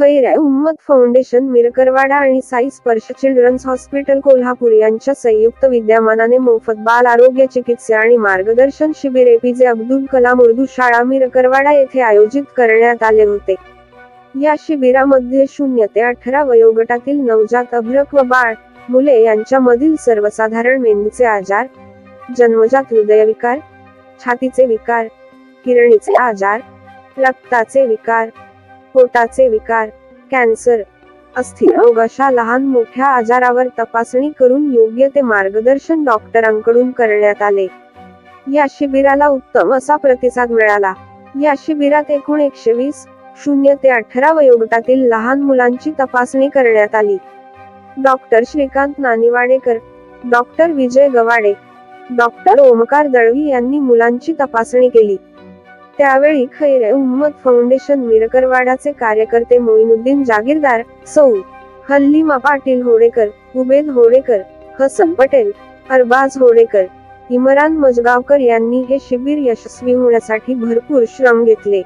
खैर उम्मत फाउंडेशन मिरकरवाडा आणि साई स्पर्श चिल्ड्रन्स हॉस्पिटल कोल्हापूर यांच्या संयुक्त विद्यमानाने मोफत बाल आरोग्य चिकित्सा आणि मार्गदर्शन शिबिर एपीजे अब्दुल कलाम उर्दू शाळा मिरकरवाडा येथे आयोजित करण्यात आले होते। या शिबिरामध्ये 0 ते 18 वयोगटातील नवजात अभ्रक व बाळ मुले यांच्यामधील सर्वसाधारण मेंदूचे आजार, जन्मजात हृदयविकार, छातीचे विकार, किडनीचे आजार, रक्ताचे विकार, पोटाचे विकार, कॅन्सर, अस्थिरोग अशा लहान मोठ्या आजारावर तपासणी करून योग्य ते मार्गदर्शन डॉक्टरांकडून करण्यात आले। या शिबिराला उत्तम असा प्रतिसाद मिळाला। या शिबिरात एकूण 120 0 ते 18 वयोगटातील लहान मुलांची तपासणी करण्यात आली। डॉक्टर श्रीकांत नानिवाडेकर, डॉक्टर विजय गवाडे, डॉक्टर ओमकार दळवी यांनी मुलांची तपासणी केली। त्यावेळी खैर उम्मत फाउंडेशन मिरकरवाडाचे कार्यकर्ते मोइनुद्दीन जागीरदार, सौ हल्लीमा पाटील होडेकर, उबेद होडेकर, हसन पटेल, अरबाज होडेकर, इमरान मजगावकर यांनी हे शिबिर यशस्वी होण्यासाठी भरपूर श्रम घेतले।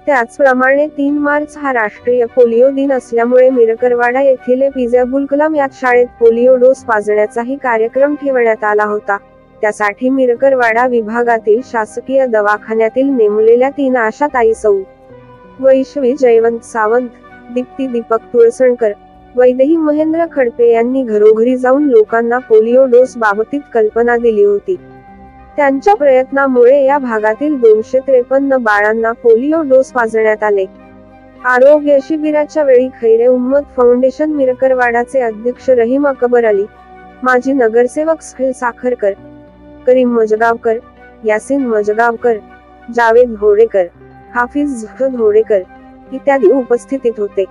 त्याचप्रमाणे 3 मार्च हा राष्ट्रीय पोलिओ दिन असल्यामुळे मिरकरवाडा येथील एपीजे अब्दुल कलाम या शाळेत पोलिओ डोस पाजण्याचाही कार्यक्रम ठेवण्यात आला होता। त्यासाठी मिरकरवाडा विभागातील शासकीय दवाखान्यातील नेमलेल्या 3 आशाताई सौ वैष्णवी जयवंत सावंत, दीप्ती दीपक तुळसणकर, वैदेही महेंद्र खडपे यांनी घरोघरी जाऊन लोकांना पोलिओ डोस बाबतीत कल्पना दिली होती। त्यांच्या प्रयत्नामुळे या भागातील 253 बाळांना पोलिओ डोस पाजण्यात आले। आरोग्य शिबिराच्या वेळी खैर उम्मत फाउंडेशन मिरकरवाडाचे अध्यक्ष रहीम अकबर अली, माजी नगरसेवक सुहेल साखरकर, करीम मजगावकर, यासिन मजगावकर, जावेद होडेकर, हाफिज झुहद होडेकर इत्यादी उपस्थित होते।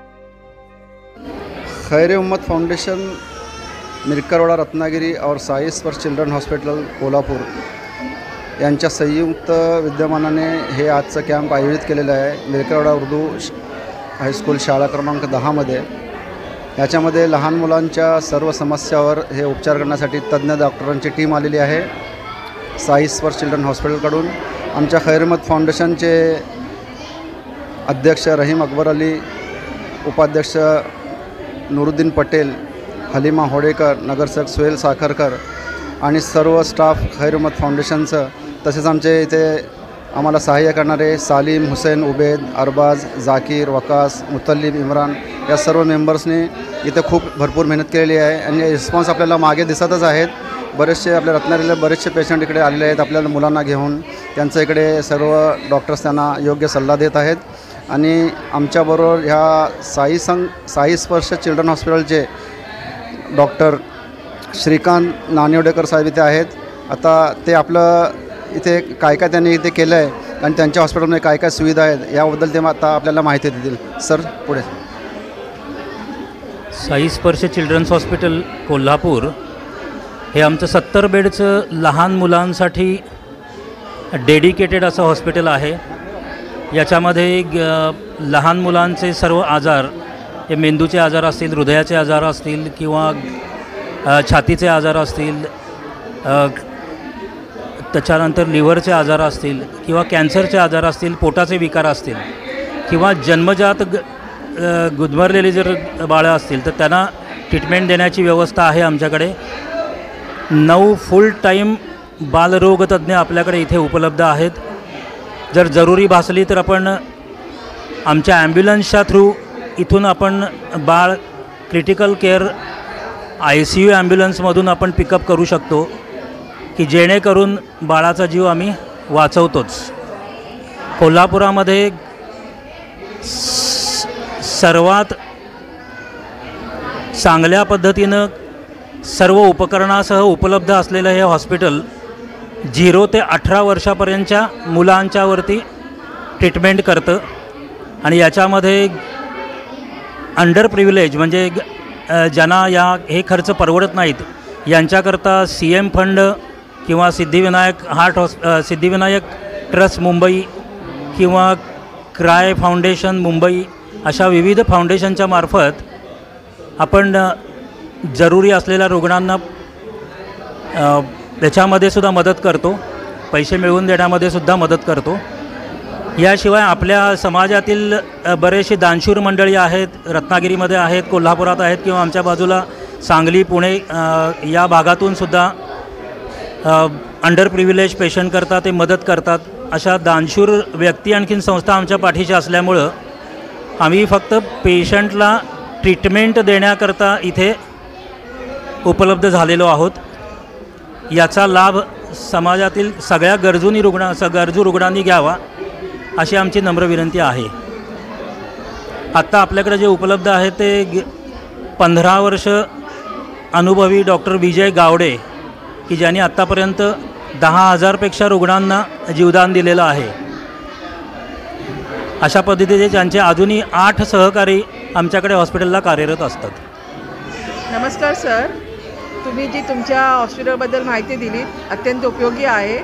खैर उम्मत फाउंडेशन मिरकरवाडा रत्नागिरी और साई स्पर्श चिल्ड्रन हॉस्पिटल कोल्हापूर यांच्या संयुक्त विद्यमानाने हे आजचं कॅम्प आयोजित केलेलं आहे मिरकरवाडा उर्दू हायस्कूल शाळा क्रमांक 10 मध्ये। याच्यामध्ये लहान मुलांच्या सर्व समस्यावर हे उपचार करण्यासाठी तज्ज्ञ डॉक्टरांची टीम आलेली आहे साई स्पर्श चिल्ड्रन हॉस्पिटलकडून। आमच्या खैर उम्मत फाउंडेशनचे अध्यक्ष रहीम अकबर अली, उपाध्यक्ष नुरुद्दीन पटेल, हलीमा होडेकर, नगरसेवक सुहेल साखरकर आणि सर्व स्टाफ खैर उम्मत फाउंडेशनचं, तसेच आमचे इथे आम्हाला सहाय्य करणारे सालीम, हुसेन, उबेद, अरबाज, जाकीर, वकास, मुतल्लिब, इम्रान या सर्व मेंबर्सने इथे खूप भरपूर मेहनत केलेली आहे आणि रिस्पॉन्स आपल्याला मागे दिसतच आहेत। बरेचसे आपल्या रत्नागिरीला बरेचसे पेशंट इकडे आलेले आहेत आपल्याला मुलांना घेऊन, त्यांचं इकडे सर्व डॉक्टर्स त्यांना योग्य सल्ला देत आहेत। आणि आमच्याबरोबर ह्या साई स्पर्श चिल्ड्रन हॉस्पिटलचे डॉक्टर श्रीकांत नानिवडेकर साहेब इथे आहेत। आता ते आपलं इथे काय काय त्यांनी इथे केलं आहे आणि त्यांच्या हॉस्पिटलमध्ये काय काय सुविधा आहेत याबद्दल ते आता आपल्याला माहिती देतील। सर पुढे। साई स्पर्श चिल्ड्रन्स हॉस्पिटल कोल्हापूर हे आमचं 70 बेडचं लहान मुलांसाठी डेडिकेटेड असं हॉस्पिटल आहे। याच्यामध्ये लहान मुलांचे सर्व आजार, हे मेंदूचे आजार असतील, हृदयाचे आजार असतील किंवा छातीचे आजार असतील, त्याच्यानंतर लिव्हरचे आजार असतील किंवा कॅन्सरचे आजार असतील, पोटाचे विकार असतील किंवा जन्मजात गुदमरलेली जर बाळं असतील तर त्यांना ट्रीटमेंट देण्याची व्यवस्था आहे आमच्याकडे। 9 फुल टाईम बालरोगतज्ञ आपल्याकडे इथे उपलब्ध आहेत। जर जरुरी भासली तर आपण आमच्या ॲम्ब्युलन्सच्या थ्रू इथून आपण बाळ क्रिटिकल केअर ICU ॲम्ब्युलन्समधून आपण पिकअप करू शकतो की जेणेकरून बाळाचा जीव आम्ही वाचवतोच। कोल्हापुरामध्ये सर्वात चांगल्या पद्धतीनं सर्व उपकरणासह उपलब्ध असलेलं हे हॉस्पिटल 0 ते 18 वर्षापर्यंतच्या मुलांच्यावरती ट्रीटमेंट करतं आणि याच्यामध्ये अंडर प्रिव्हिलेज म्हणजे ज्यांना हे खर्च परवडत नाहीत यांच्याकरता CM फंड किंवा सिद्धिविनायक ट्रस्ट मुंबई किंवा क्राय फाउंडेशन मुंबई अशा विविध फाउंडेशनच्या मार्फत आपण जरुरी असलेल्या रुग्णांना त्याच्यामध्ये सुद्धा मदत करतो, पैसे मिळवून देण्यामध्ये सुद्धा मदत करतो। याशिवाय आपल्या समाजातील बरेचसे दानशूर मंडळी आहेत, रत्नागिरीमध्ये आहेत, कोल्हापुरात आहेत किंवा आमच्या बाजूला सांगली, पुणे या भागातून सुद्धा अंडर प्रिव्हिलेज पेशंटकरता ते मदत करतात. अशा दानशूर व्यक्ती आणखीन संस्था आमच्या पाठीशी असल्यामुळं आम्ही फक्त पेशंटला ट्रीटमेंट देण्याकरता इथे उपलब्ध झालेलो आहोत. याचा लाभ समाजातील सगळ्या गरजू रुग्णांनी घ्यावा अशी आमची नम्र विनंती आहे. आत्ता आपल्याकडे जे उपलब्ध आहे ते 15 वर्ष अनुभवी डॉक्टर विजय गावडे की ज्यांनी आत्तापर्यंत 10,000पेक्षा रुग्णांना जीवदान दिलेलं आहे. अशा पद्धतीचे त्यांचे अजूनही 8 सहकारी आमच्याकडे हॉस्पिटलला कार्यरत असतात. नमस्कार सर, तुम्ही जी तुमच्या हॉस्पिटलबद्दल माहिती दिली अत्यंत उपयोगी आहे.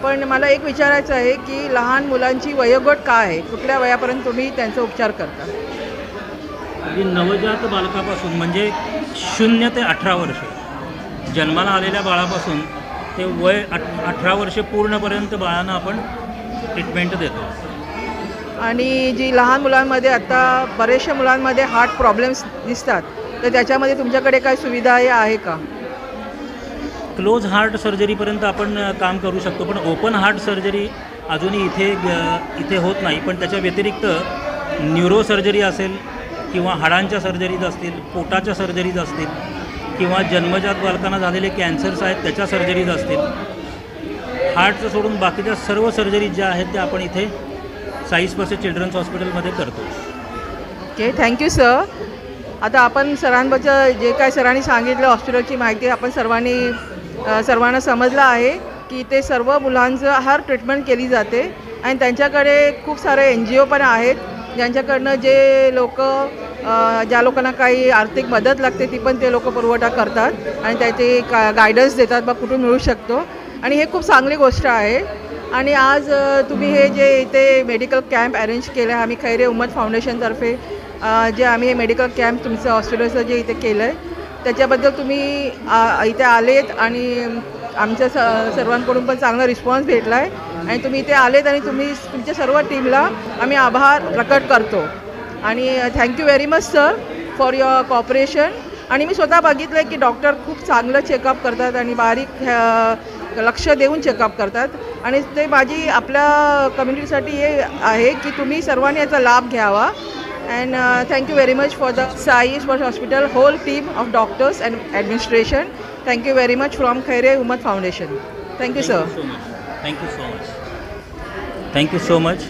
पण मला एक विचारायचं आहे की लहान मुलांची वयोगट काय आहे, कुठल्या वयापर्यंत तुम्ही त्यांचा उपचार करता? नवजात बालकापासून म्हणजे 0 ते 18 वर्ष जन्माला आलेल्या बाळापासून ते वय 18 वर्षे पूर्णपर्यंत बाळांना आपण ट्रीटमेंट देतो. आणि जी लहान मुलांमध्ये आता बऱ्याचशा मुलांमध्ये हार्ट प्रॉब्लेम्स दिसतात, तर त्याच्यामध्ये तुमच्याकडे काय सुविधा आहे का? क्लोज हार्ट सर्जरीपर्यंत आपण काम करू शकतो, पण ओपन हार्ट सर्जरी अजूनही इथे होत नाही. पण त्याच्या व्यतिरिक्त न्यूरो सर्जरी असेल किंवा हाडांच्या सर्जरीज असतील, पोटाच्या सर्जरीज असतील किंवा जन्मजात बालकांना झालेले कॅन्सर्स आहेत त्याच्या सर्जरीज असतील, हार्टचं सोडून बाकीच्या सर्व सर्जरीज ज्या आहेत त्या आपण इथे साई स्पर्श चिल्ड्रन्स हॉस्पिटलमध्ये करतो. Okay, thank you sir. आता आपण सरांबद्दल जे काय सरांनी सांगितलं हॉस्पिटलची माहिती आपण सर्वांना समजलं आहे की ते सर्व मुलांचं हार्ट ट्रीटमेंट केली जाते आणि त्यांच्याकडे खूप सारे NGO पण आहेत ज्यांच्याकडनं ज्या लोकांना काही आर्थिक मदत लागते ती पण ते लोक पुरवठा करतात आणि त्याचे गायडन्स देतात बा कुठून मिळू शकतो. आणि हे खूप चांगली गोष्ट आहे. आणि आज तुम्ही हे जे इथे मेडिकल कॅम्प अरेंज केलं आहे, आम्ही खैरे उम्मत फाउंडेशनतर्फे जे आम्ही हे मेडिकल कॅम्प तुमचं हॉस्पिटलचं जे इथे केलं आहे त्याच्याबद्दल तुम्ही इथे आलेत आणि आमच्या सर्वांकडून पण चांगला रिस्पॉन्स भेटला आहे आणि तुम्ही इथे आलेत आणि तुमच्या सर्व टीमला आम्ही आभार प्रकट करतो. आणि thank you very much sir for your cooperation. आणि मी स्वतः बघितलं आहे की डॉक्टर खूप चांगलं चेकअप करतात आणि बारीक लक्ष देऊन चेकअप करतात आणि ते माझी आपल्या कम्युनिटीसाठी हे आहे की तुम्ही सर्वांनी याचा लाभ घ्यावा. And thank you very much for the Sai Sports Hospital whole team of doctors and administration. Thank you very much from Khaire Ummat Foundation. Thank you, sir. Thank you so much. Thank you so much.